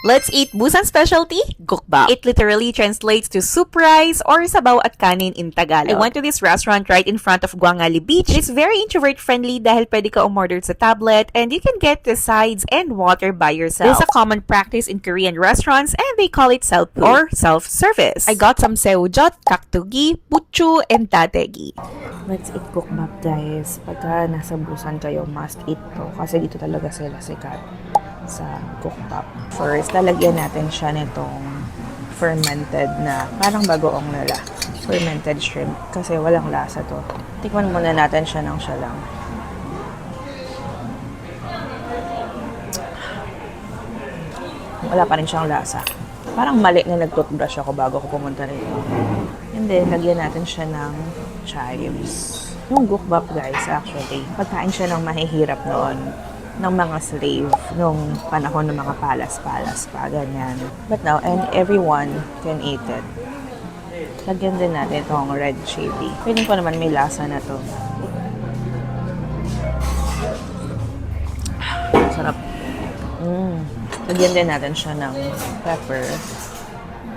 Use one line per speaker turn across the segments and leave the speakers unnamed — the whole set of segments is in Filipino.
Let's eat Busan specialty, gukbap. It literally translates to soup rice or sabaw at kanin in Tagalog. I went to this restaurant right in front of Guangali Beach. It's very introvert friendly dahil pwede ka umorder sa tablet and you can get the sides and water by yourself. This is a common practice in Korean restaurants and they call it self or self-service. I got some seujot, kaktugi, puchu, and tategi. Let's eat gukbap, guys. Pagka nasa Busan kayo, must eat to kasi dito talaga sila sikat sa gukbap. First, lalagyan natin siya nitong fermented na, parang bagoong nila. Fermented shrimp kasi walang lasa to. Tikman muna natin siya ng siya lang. Wala pa rin siyang lasa. Parang mali na nag-toothbrush ako bago ko pumunta rito. And then, lagyan natin siya ng chives. Yung gukbap, guys, actually, pagkain siya ng mahihirap noon ng mga slave nung panahon ng mga palas-palas pa, ganyan. But now, and everyone can eat it. Lagyan din natin itong red chili. Feeling ko naman may lasa na to. Sarap. Lagyan din natin siya ng pepper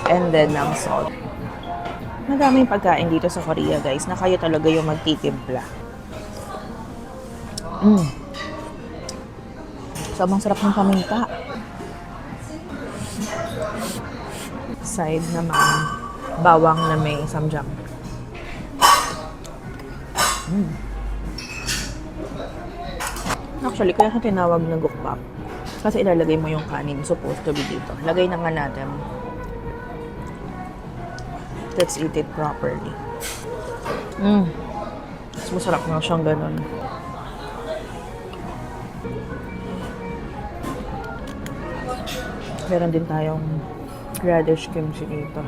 and then ng salt. Madaming pagkain dito sa Korea, guys, na kayo talaga yung magtitimpla. Sobrang sarap ng paminta. Side naman, bawang na may samjang. Actually, kaya siya tinawag na gukbap. Kasi ilalagay mo yung kanin supposed to be dito. Lagay na nga natin. Let's eat it properly. Mas masarap na siyang ganun. Meron din tayong radish kimchi dito.